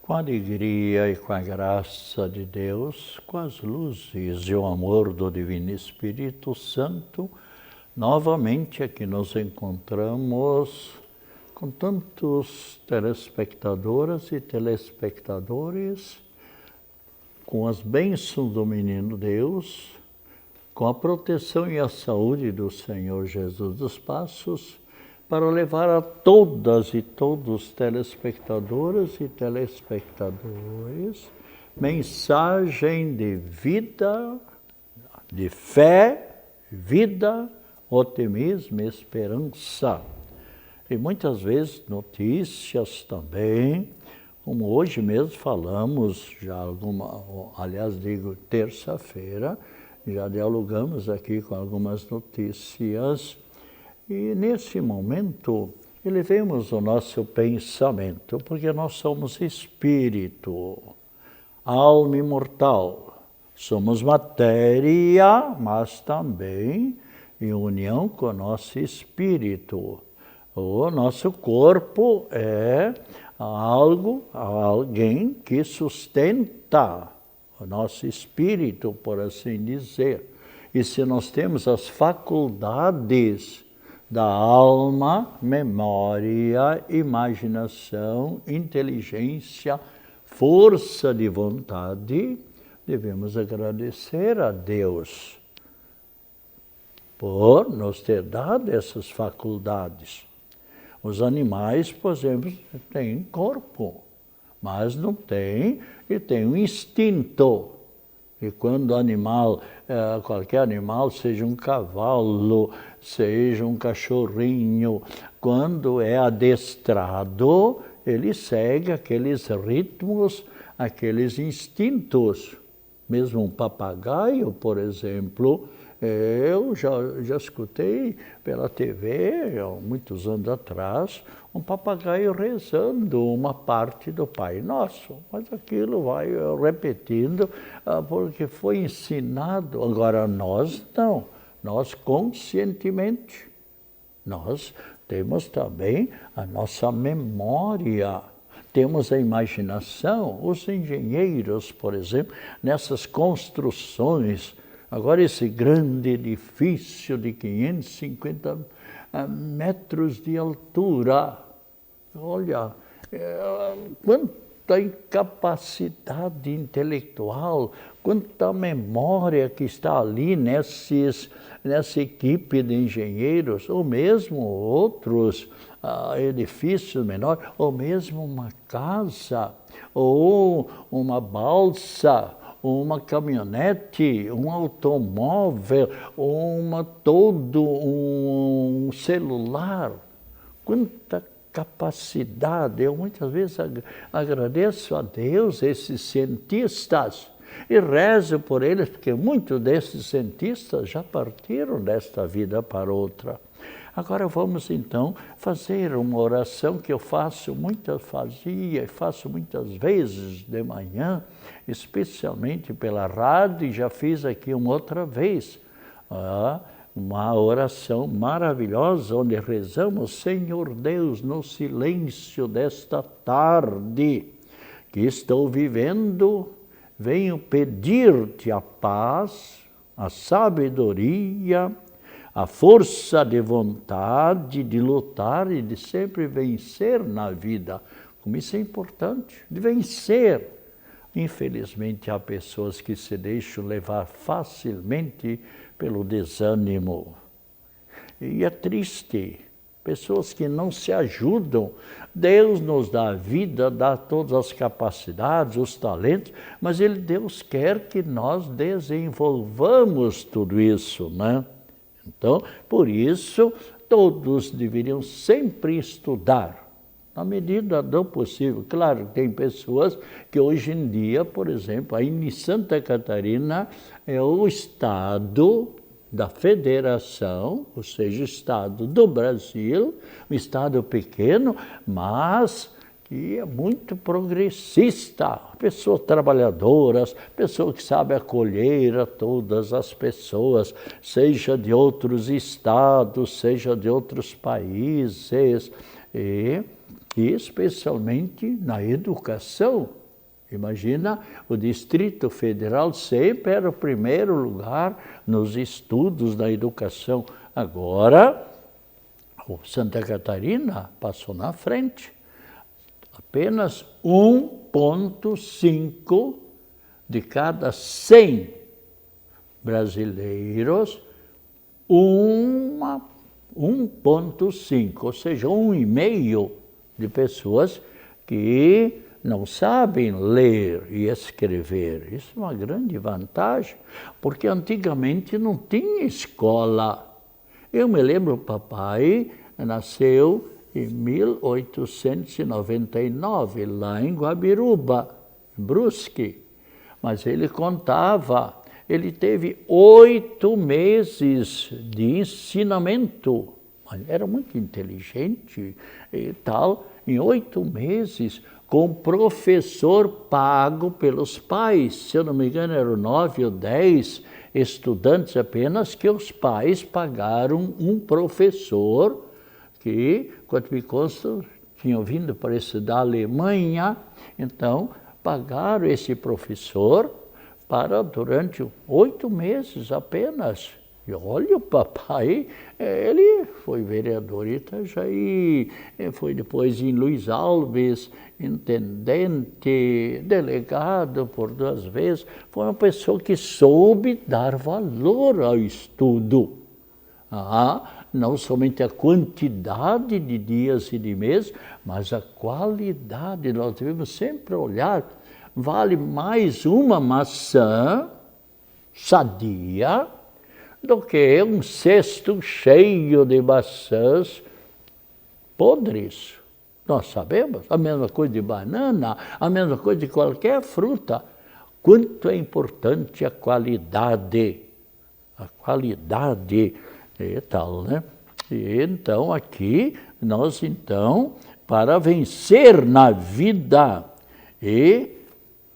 Com a alegria e com a graça de Deus, com as luzes e o amor do Divino Espírito Santo, novamente aqui nos encontramos com tantos telespectadoras e telespectadores, com as bênçãos do Menino Deus, com a proteção e a saúde do Senhor Jesus dos Passos, para levar a todas e todos telespectadoras e telespectadores mensagem de vida, de fé, vida, otimismo e esperança. E muitas vezes notícias também, como hoje mesmo falamos, terça-feira, já dialogamos aqui com algumas notícias. E nesse momento, elevemos o nosso pensamento, porque nós somos espírito, alma imortal. Somos matéria, mas também em união com o nosso espírito. O nosso corpo é alguém que sustenta o nosso espírito, por assim dizer. E se nós temos as faculdades da alma, memória, imaginação, inteligência, força de vontade, devemos agradecer a Deus por nos ter dado essas faculdades. Os animais, por exemplo, têm corpo, mas não têm, e têm um instinto. E quando o animal, qualquer animal, seja um cavalo, seja um cachorrinho, quando é adestrado, ele segue aqueles ritmos, aqueles instintos. Mesmo um papagaio, por exemplo, eu já escutei pela TV, há muitos anos atrás, um papagaio rezando uma parte do Pai Nosso. Mas aquilo vai repetindo, porque foi ensinado. Agora nós não, nós conscientemente. Nós temos também a nossa memória. Temos a imaginação, os engenheiros, por exemplo, nessas construções. Agora esse grande edifício de 550 metros de altura, olha, quanta incapacidade intelectual, quanta memória que está ali nessa equipe de engenheiros, ou mesmo outros edifícios menores, ou mesmo uma casa, ou uma balsa, uma caminhonete, um automóvel, todo um celular. Quanta capacidade! Eu muitas vezes agradeço a Deus, esses cientistas, e rezo por eles, porque muitos desses cientistas já partiram desta vida para outra. Agora vamos então fazer uma oração que eu faço muitas vezes de manhã, especialmente pela rádio, e já fiz aqui uma outra vez. Uma oração maravilhosa, onde rezamos: Senhor Deus, no silêncio desta tarde que estou vivendo, venho pedir-te a paz, a sabedoria, a força de vontade de lutar e de sempre vencer na vida. Como isso é importante, de vencer. Infelizmente, há pessoas que se deixam levar facilmente pelo desânimo. E é triste. Pessoas que não se ajudam. Deus nos dá a vida, dá todas as capacidades, os talentos, mas Deus quer que nós desenvolvamos tudo isso, né? Então, por isso, todos deveriam sempre estudar, na medida do possível. Claro, tem pessoas que hoje em dia, por exemplo, aí em Santa Catarina é o estado da federação, ou seja, o estado do Brasil, um estado pequeno, mas que é muito progressista. Pessoas trabalhadoras, pessoas que sabem acolher a todas as pessoas, seja de outros estados, seja de outros países. E e especialmente na educação. Imagina, o Distrito Federal sempre era o primeiro lugar nos estudos da educação. Agora, o Santa Catarina passou na frente. Apenas 1,5 de cada 100 brasileiros, 1,5, ou seja, 1,5 de pessoas que não sabem ler e escrever. Isso é uma grande vantagem, porque antigamente não tinha escola. Eu me lembro, o papai nasceu em 1899, lá em Guabiruba, em Brusque. Mas ele contava, ele teve 8 meses de ensinamento. Era muito inteligente e tal, em 8 meses, com professor pago pelos pais. Se eu não me engano, eram 9 ou 10 estudantes apenas, que os pais pagaram um professor que, quanto me consta, tinham vindo para estudar Alemanha. Então, pagaram esse professor para durante 8 meses apenas. E olha, o papai, ele foi vereador em Itajaí, foi depois em Luiz Alves, intendente, delegado por 2 vezes. Foi uma pessoa que soube dar valor ao estudo. Não somente a quantidade de dias e de meses, mas a qualidade. Nós devemos sempre olhar, vale mais uma maçã sadia do que um cesto cheio de maçãs podres. Nós sabemos, a mesma coisa de banana, a mesma coisa de qualquer fruta. Quanto é importante a qualidade e tal, né? E então aqui, nós então, para vencer na vida, e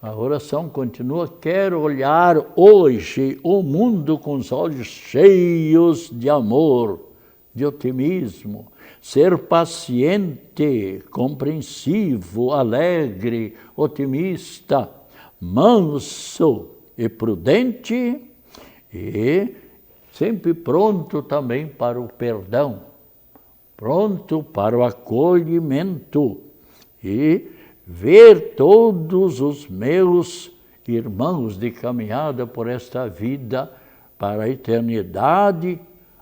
a oração continua, quero olhar hoje o mundo com os olhos cheios de amor, de otimismo, ser paciente, compreensivo, alegre, otimista, manso e prudente, e sempre pronto também para o perdão, pronto para o acolhimento, e ver todos os meus irmãos de caminhada por esta vida para a eternidade,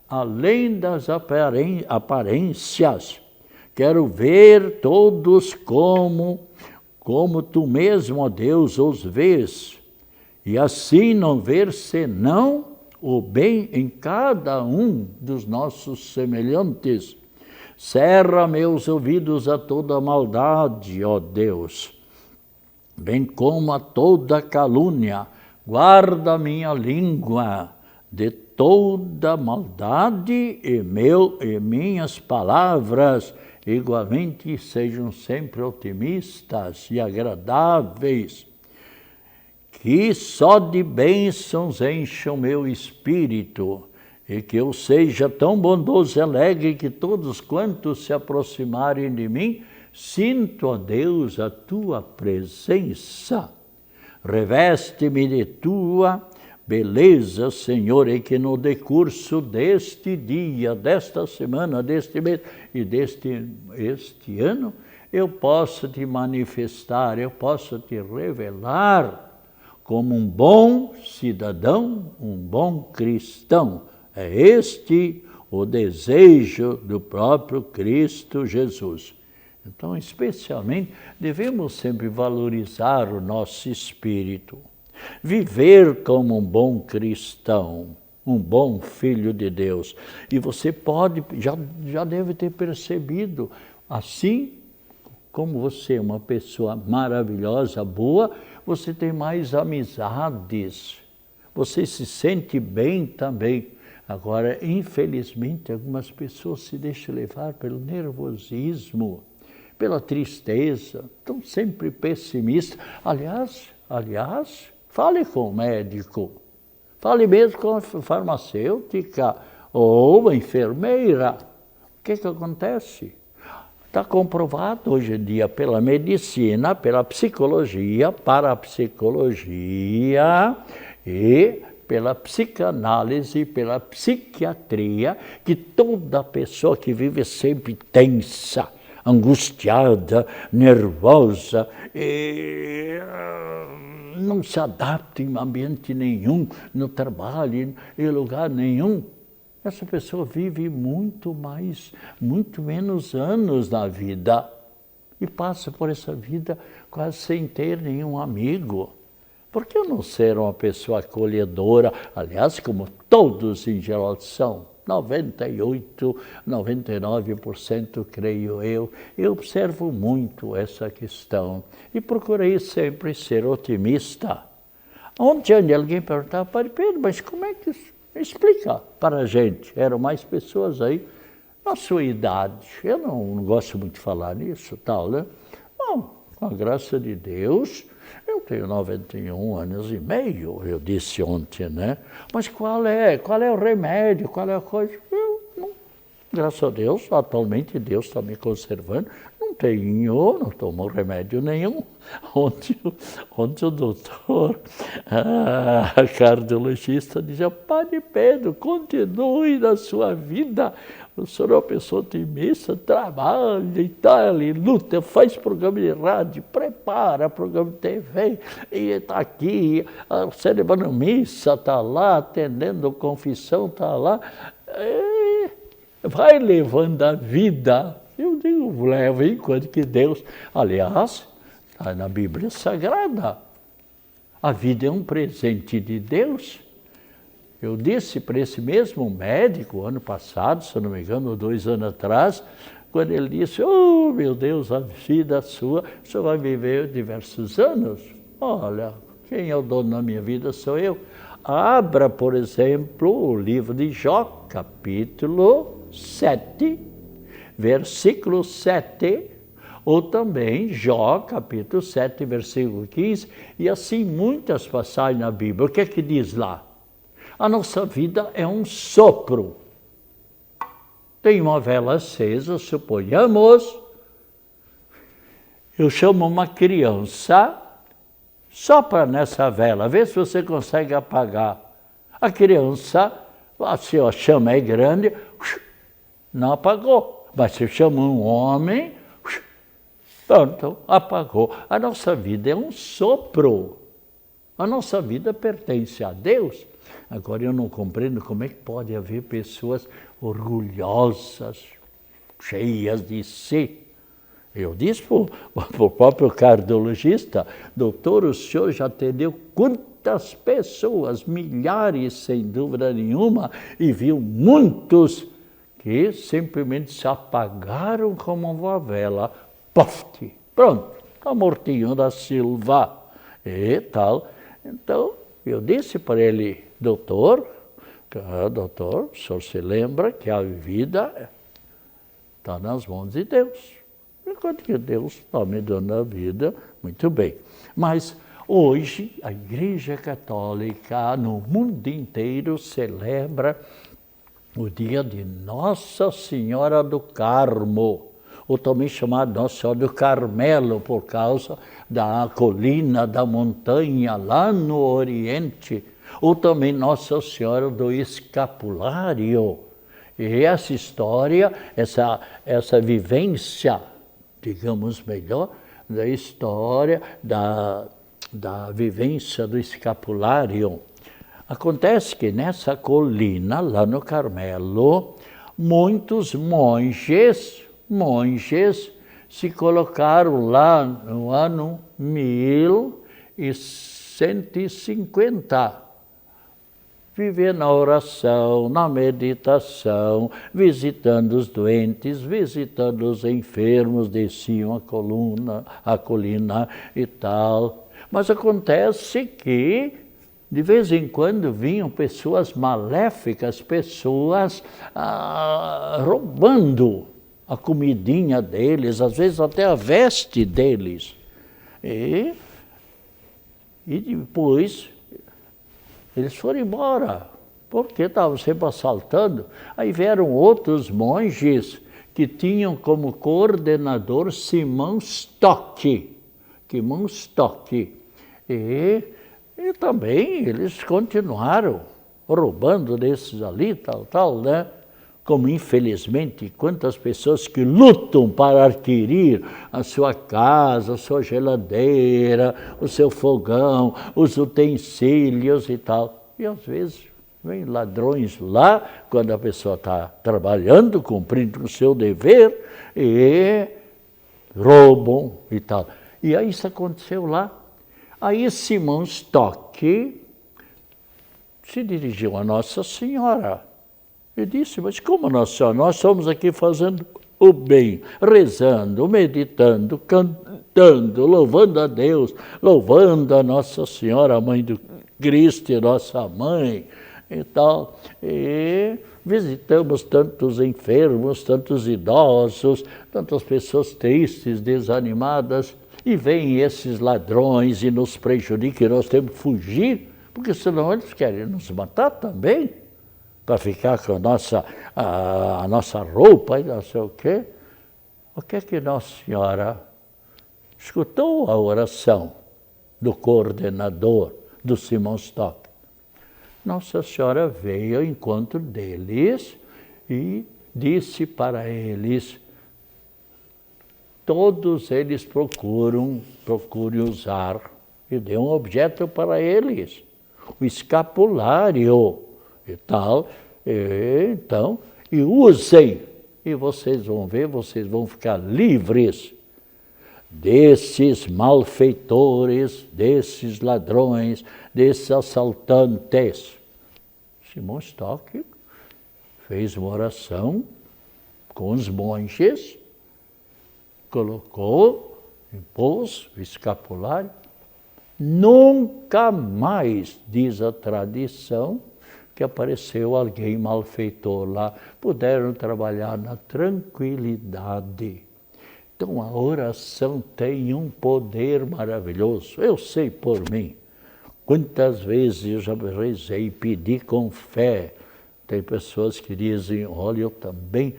além das aparências. Quero ver todos como tu mesmo, ó Deus, os vês, e assim não ver senão o bem em cada um dos nossos semelhantes. Cerra meus ouvidos a toda maldade, ó Deus, bem como a toda calúnia. Guarda minha língua de toda maldade e minhas palavras igualmente sejam sempre otimistas e agradáveis. Que só de bênçãos encha o meu espírito, e que eu seja tão bondoso e alegre que todos quantos se aproximarem de mim, sinto, ó Deus, a tua presença. Reveste-me de tua beleza, Senhor, e que no decurso deste dia, desta semana, deste mês e este ano, eu possa te manifestar, eu possa te revelar como um bom cidadão, um bom cristão. É este o desejo do próprio Cristo Jesus. Então, especialmente, devemos sempre valorizar o nosso espírito, viver como um bom cristão, um bom filho de Deus. E você já deve ter percebido, assim como você é uma pessoa maravilhosa, boa, você tem mais amizades, você se sente bem também. Agora, infelizmente, algumas pessoas se deixam levar pelo nervosismo, pela tristeza, estão sempre pessimistas. Aliás, fale com o médico, fale mesmo com a farmacêutica ou a enfermeira. O que acontece? está comprovado hoje em dia pela medicina, pela psicologia, parapsicologia e pela psicanálise, pela psiquiatria, que toda pessoa que vive sempre tensa, angustiada, nervosa, não se adapta em ambiente nenhum, no trabalho, em lugar nenhum, essa pessoa vive muito menos anos na vida e passa por essa vida quase sem ter nenhum amigo. Por que não ser uma pessoa acolhedora? Aliás, como todos em geral são, 98%, 99% creio eu. Eu observo muito essa questão e procurei sempre ser otimista. Ontem alguém perguntava, Padre Pedro, mas como é que isso? Explica para a gente. Eram mais pessoas aí na sua idade. Eu não gosto muito de falar nisso, tal, né? Bom, com a graça de Deus, eu tenho 91 anos e meio, eu disse ontem, né? Mas qual é o remédio, qual é a coisa? Graças a Deus, atualmente Deus está me conservando, não tomo remédio nenhum. Ontem o doutor, cardiologista, dizia, Padre Pedro, continue na sua vida, o senhor é uma pessoa otimista, trabalha e tal, e luta, faz programa de rádio, prepara programa de TV, e está aqui, celebrando missa, está lá, atendendo confissão, está lá, vai levando a vida. Eu digo, leva enquanto que Deus... Aliás, está na Bíblia Sagrada. A vida é um presente de Deus. Eu disse para esse mesmo médico, ano passado, se não me engano, 2 anos atrás, quando ele disse, oh, meu Deus, a vida sua, o senhor vai viver diversos anos. Olha, quem é o dono da minha vida sou eu. Abra, por exemplo, o livro de Jó, capítulo 7, versículo 7, ou também Jó, capítulo 7, versículo 15, e assim muitas passagens na Bíblia. O que é que diz lá? A nossa vida é um sopro. Tem uma vela acesa, suponhamos, eu chamo uma criança, sopra nessa vela, vê se você consegue apagar. A criança, se a chama é grande, não apagou. Mas se chama um homem, pronto, apagou. A nossa vida é um sopro. A nossa vida pertence a Deus. Agora eu não compreendo como é que pode haver pessoas orgulhosas, cheias de si. Eu disse para o próprio cardiologista, doutor, o senhor já atendeu quantas pessoas, milhares sem dúvida nenhuma, e viu muitos que simplesmente se apagaram como uma vela. Poft! Pronto, está mortinho da Silva e tal. Então, eu disse para ele, doutor, o senhor se lembra que a vida está nas mãos de Deus. Enquanto que Deus está me dando a vida, muito bem. Mas hoje a Igreja Católica no mundo inteiro celebra o dia de Nossa Senhora do Carmo, ou também chamado Nossa Senhora do Carmelo, por causa da colina, da montanha lá no Oriente, ou também Nossa Senhora do Escapulário. E essa história, essa vivência, digamos melhor, da história da vivência do escapulário. Acontece que nessa colina, lá no Carmelo, muitos monges se colocaram lá no ano 1150. Viver na oração, na meditação, visitando os doentes, visitando os enfermos, desciam a colina e tal. Mas acontece que, de vez em quando, vinham pessoas maléficas, pessoas roubando a comidinha deles, às vezes até a veste deles. E depois eles foram embora, porque estavam sempre assaltando. Aí vieram outros monges que tinham como coordenador Simão Stock. Simão Stock. E também eles continuaram roubando desses ali, tal, né? Como infelizmente quantas pessoas que lutam para adquirir a sua casa, a sua geladeira, o seu fogão, os utensílios e tal. E às vezes vem ladrões lá, quando a pessoa está trabalhando, cumprindo o seu dever, e roubam e tal. E aí isso aconteceu lá. Aí Simão Stock se dirigiu a Nossa Senhora e disse, mas como Nossa Senhora? Nós estamos aqui fazendo o bem, rezando, meditando, cantando, louvando a Deus, louvando a Nossa Senhora, a Mãe do Cristo e nossa Mãe e tal. E visitamos tantos enfermos, tantos idosos, tantas pessoas tristes, desanimadas, e vêm esses ladrões e nos prejudicam, e nós temos que fugir, porque senão eles querem nos matar também, para ficar com a nossa roupa e não sei o quê. O que é que Nossa Senhora escutou a oração do coordenador, do Simão Stock? Nossa Senhora veio ao encontro deles e disse para eles, todos eles procurem usar, e deu um objeto para eles, o escapulário e tal, e usem, e vocês vão ver, vocês vão ficar livres desses malfeitores, desses ladrões, desses assaltantes. Simão Stock fez uma oração com os monges, colocou, impôs o escapulário. Nunca mais, diz a tradição, que apareceu alguém malfeitor lá. Puderam trabalhar na tranquilidade. Então a oração tem um poder maravilhoso. Eu sei por mim. Quantas vezes eu já rezei e pedi com fé. Tem pessoas que dizem, olha, eu também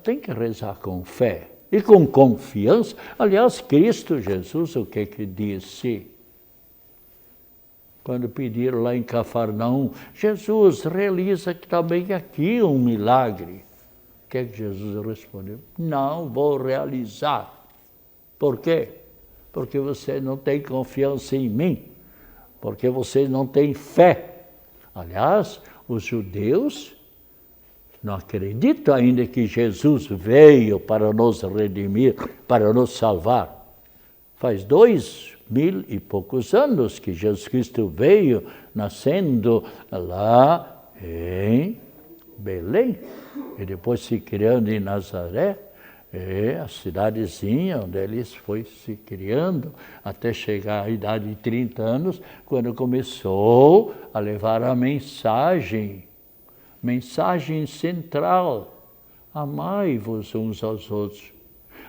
tenho que rezar com fé. E com confiança. Aliás, Cristo Jesus, o que disse? Quando pediram lá em Cafarnaum, Jesus, realiza também aqui um milagre. O que Jesus respondeu? Não vou realizar. Por quê? Porque você não tem confiança em mim. Porque você não tem fé. Aliás, os judeus não acreditam ainda que Jesus veio para nos redimir, para nos salvar. Faz 2000 e poucos anos que Jesus Cristo veio, nascendo lá em Belém, e depois se criando em Nazaré, a cidadezinha onde ele foi se criando, até chegar à idade de 30 anos, quando começou a levar a mensagem central, amai-vos uns aos outros.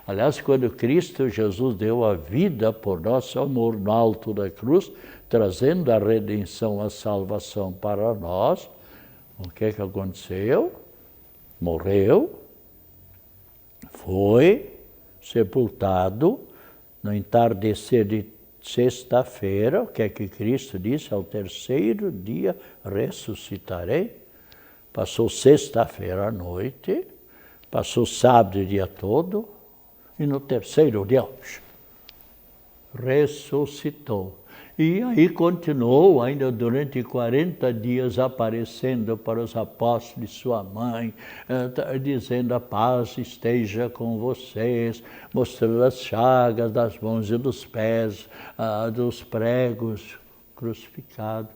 Aliás, quando Cristo Jesus deu a vida por nosso amor no alto da cruz, trazendo a redenção, a salvação para nós, o que aconteceu? Morreu, foi sepultado no entardecer de sexta-feira, o que é que Cristo disse? Ao terceiro dia ressuscitarei. Passou sexta-feira à noite, passou sábado o dia todo, e no terceiro dia, ressuscitou. E aí continuou ainda durante 40 dias aparecendo para os apóstolos, sua mãe, dizendo a paz esteja com vocês, mostrando as chagas das mãos e dos pés, dos pregos crucificados.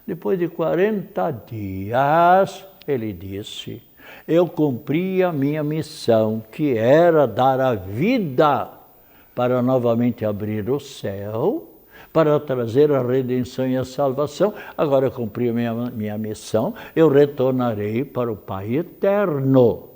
Depois de 40 dias, ele disse, eu cumpri a minha missão, que era dar a vida para novamente abrir o céu, para trazer a redenção e a salvação. Agora eu cumpri a minha missão, eu retornarei para o Pai eterno.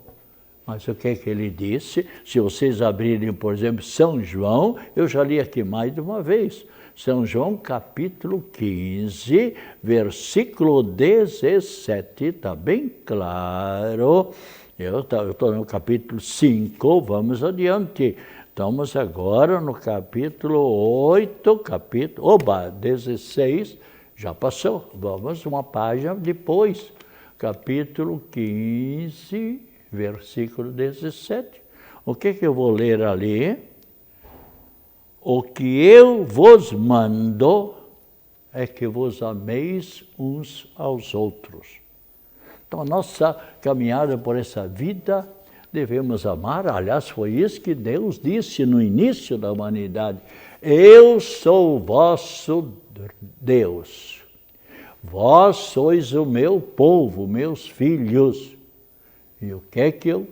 Mas o que é que ele disse? Se vocês abrirem, por exemplo, São João, eu já li aqui mais de uma vez, São João capítulo 15, versículo 17, está bem claro, Eu estou no capítulo 5, vamos adiante. Estamos agora no capítulo 8, 16, já passou. Vamos uma página depois, capítulo 15, versículo 17. O que eu vou ler ali? O que eu vos mando é que vos ameis uns aos outros. Então, a nossa caminhada por essa vida, devemos amar. Aliás, foi isso que Deus disse no início da humanidade. Eu sou o vosso Deus. Vós sois o meu povo, meus filhos. E o que é que eu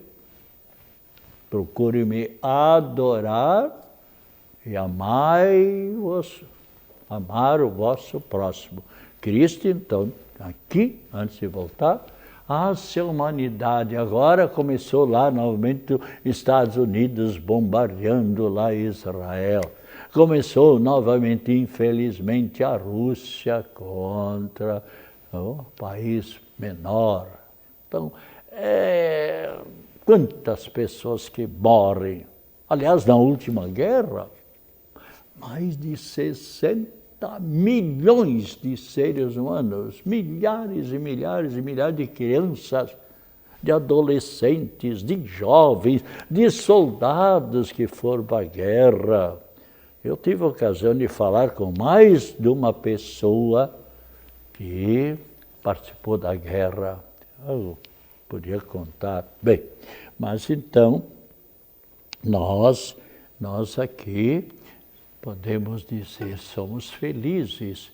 procure me adorar e amar o vosso próximo. Cristo, então, aqui, antes de voltar, a humanidade agora começou lá novamente os Estados Unidos bombardeando lá Israel. Começou novamente, infelizmente, a Rússia contra o país menor. Então, quantas pessoas que morrem. Aliás, na última guerra, mais de 60 milhões de seres humanos, milhares e milhares e milhares de crianças, de adolescentes, de jovens, de soldados que foram para a guerra. Eu tive a ocasião de falar com mais de uma pessoa que participou da guerra. Eu podia contar. Bem, mas então, nós aqui podemos dizer, somos felizes.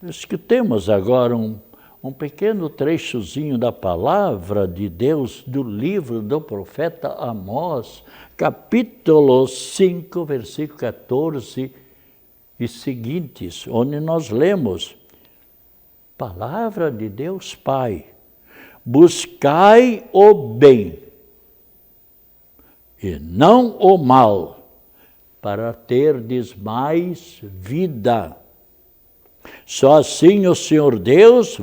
Escutemos agora um pequeno trechozinho da palavra de Deus, do livro do profeta Amós, capítulo 5, versículo 14 e seguintes, onde nós lemos, palavra de Deus Pai, buscai o bem e não o mal, para terdes mais vida. Só assim o Senhor Deus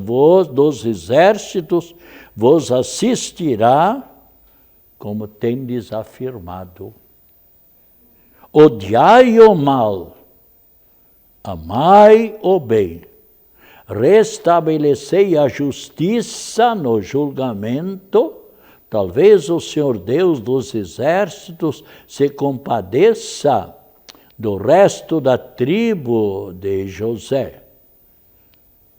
dos exércitos vos assistirá, como tendes afirmado. Odiai o mal, amai o bem, restabelecei a justiça no julgamento. Talvez o Senhor Deus dos exércitos se compadeça do resto da tribo de José.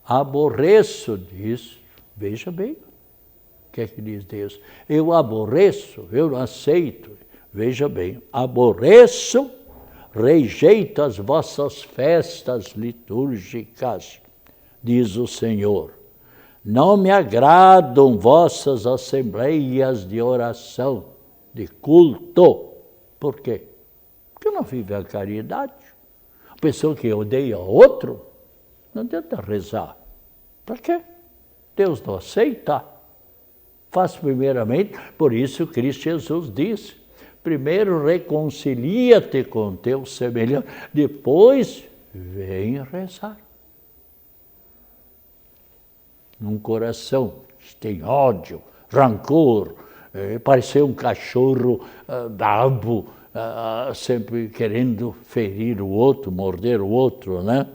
Aborreço, diz, veja bem, o que é que diz Deus? Eu aborreço, eu não aceito, veja bem, aborreço, rejeito as vossas festas litúrgicas, diz o Senhor. Não me agradam vossas assembleias de oração, de culto. Por quê? Porque não vive a caridade. A pessoa que odeia outro, não adianta rezar. Para quê? Deus não aceita. Faz primeiramente, por isso Cristo Jesus disse, primeiro reconcilia-te com teu semelhante, depois vem rezar. Num coração que tem ódio, rancor, parecer um cachorro brabo, sempre querendo ferir o outro, morder o outro, né?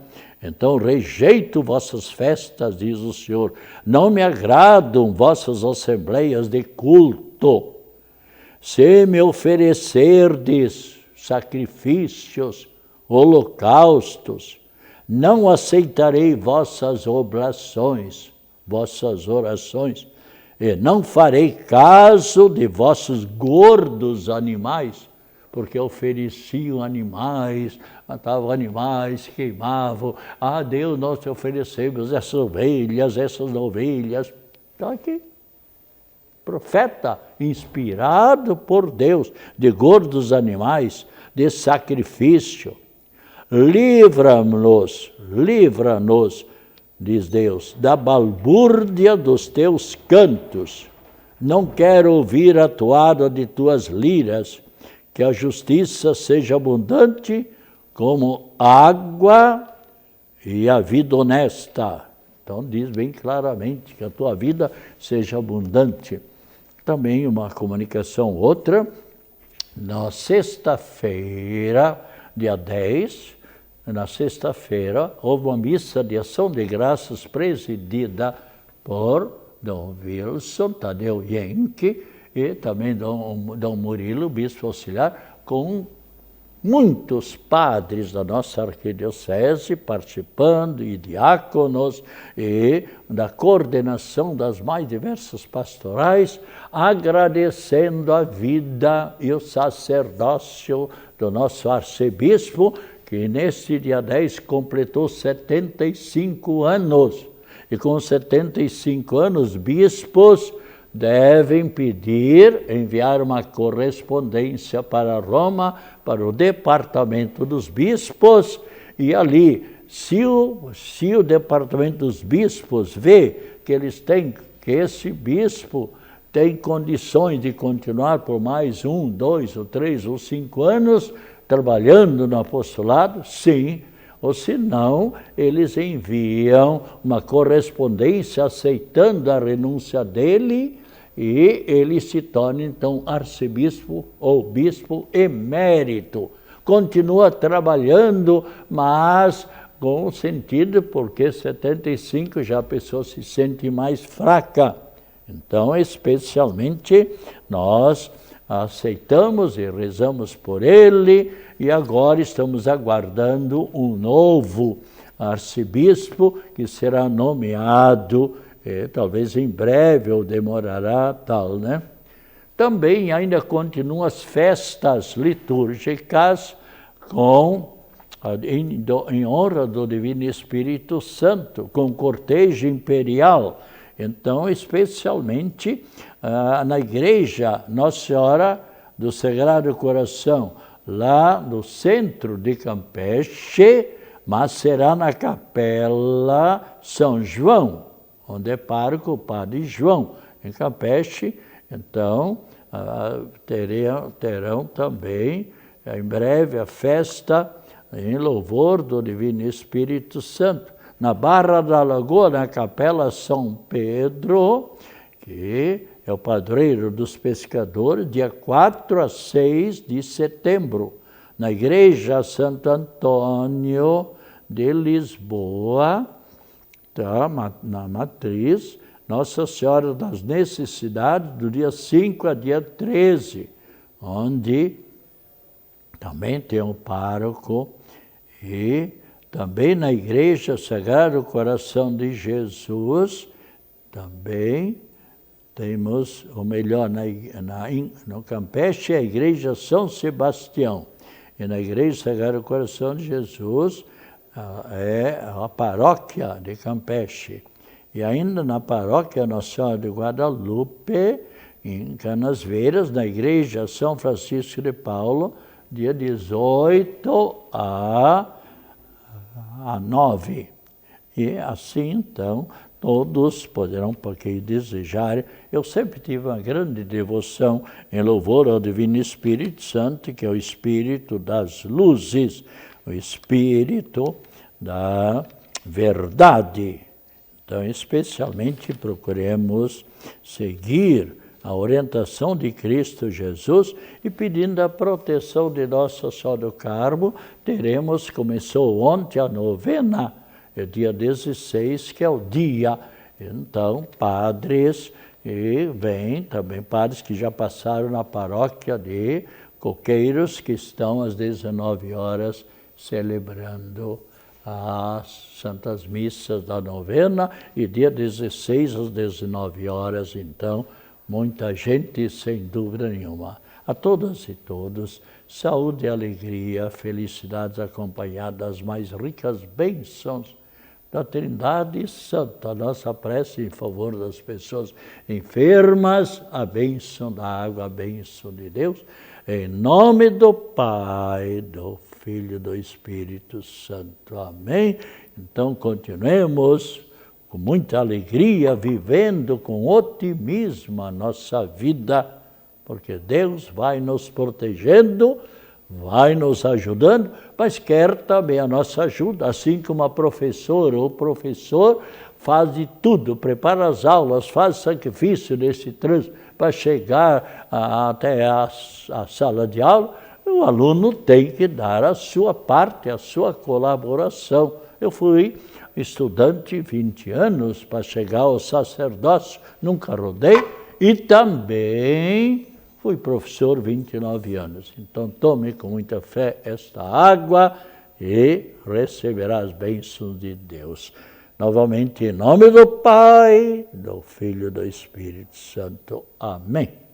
Então, rejeito vossas festas, diz o Senhor, não me agradam vossas assembleias de culto. Se me oferecerdes sacrifícios, holocaustos, não aceitarei vossas oblações, vossas orações, e não farei caso de vossos gordos animais, porque ofereciam animais, matavam animais, queimavam. Ah, Deus, nós te oferecemos essas ovelhas, essas novilhas. Está aqui. Profeta inspirado por Deus, de gordos animais, de sacrifício. Livra-nos, diz Deus, da balbúrdia dos teus cantos. Não quero ouvir a toada de tuas liras, que a justiça seja abundante como água e a vida honesta. Então diz bem claramente que a tua vida seja abundante. Também uma comunicação outra, na sexta-feira, dia 10, na sexta-feira, houve uma missa de ação de graças presidida por Dom Wilson Tadeu Yenck e também Dom Murilo, bispo auxiliar, com muitos padres da nossa arquidiocese participando, e diáconos, e da coordenação das mais diversas pastorais, agradecendo a vida e o sacerdócio do nosso arcebispo, que neste dia 10 completou 75 anos. E com 75 anos, bispos devem enviar uma correspondência para Roma, para o departamento dos bispos, e ali, se o departamento dos bispos vê que esse bispo tem condições de continuar por mais 1, 2, ou 3, ou 5 anos, trabalhando no apostolado, sim, ou se não, eles enviam uma correspondência aceitando a renúncia dele, e ele se torna, então, arcebispo ou bispo emérito. Continua trabalhando, mas com sentido, porque 75 já a pessoa se sente mais fraca. Então, especialmente, nós aceitamos e rezamos por ele, e agora estamos aguardando um novo arcebispo que será nomeado, talvez em breve, ou demorará, tal, né? Também ainda continuam as festas litúrgicas em honra do Divino Espírito Santo, com cortejo imperial. Então, especialmente na igreja Nossa Senhora do Sagrado Coração, lá no centro de Campeche, mas será na Capela São João, onde é pároco o Padre João, em Campeche. Então, terão também, em breve, a festa em louvor do Divino Espírito Santo, na Barra da Lagoa, na Capela São Pedro, que é o padroeiro dos pescadores, dia 4 a 6 de setembro, na Igreja Santo Antônio de Lisboa, na Matriz, Nossa Senhora das Necessidades, do dia 5 a dia 13, onde também tem um pároco, e também na Igreja Sagrado Coração de Jesus, também temos, ou melhor, no Campeche, a Igreja São Sebastião. E na Igreja Sagrado Coração de Jesus é a paróquia de Campeche. E ainda na paróquia Nossa Senhora de Guadalupe, em Canasveiras, na Igreja São Francisco de Paulo, dia 18 a 9. E assim, então, todos poderão, porque desejarem. Eu sempre tive uma grande devoção em louvor ao Divino Espírito Santo, que é o Espírito das luzes, o Espírito da verdade. Então, especialmente, procuremos seguir a orientação de Cristo Jesus e pedindo a proteção de Nossa Senhora do Carmo. Começou ontem a novena, é dia 16, que é o dia. Então, padres, e vem também padres que já passaram na paróquia de Coqueiros, que estão às 19 horas celebrando as Santas Missas da novena, e dia 16 às 19 horas, então, muita gente, sem dúvida nenhuma. A todas e todos, saúde e alegria, felicidades acompanhadas das mais ricas bênçãos da Trindade Santa. Nossa prece em favor das pessoas enfermas, a bênção da água, a bênção de Deus, em nome do Pai, do Filho e do Espírito Santo. Amém? Então, continuemos com muita alegria, vivendo com otimismo a nossa vida, porque Deus vai nos protegendo, vai nos ajudando, mas quer também a nossa ajuda, assim como a professora ou professor faz de tudo, prepara as aulas, faz sacrifício nesse trânsito para chegar até a sala de aula, o aluno tem que dar a sua parte, a sua colaboração. Eu fui estudante 20 anos para chegar ao sacerdócio, nunca rodei, e também fui professor 29 anos. Então tome com muita fé esta água e receberá as bênçãos de Deus. Novamente, em nome do Pai, do Filho e do Espírito Santo. Amém.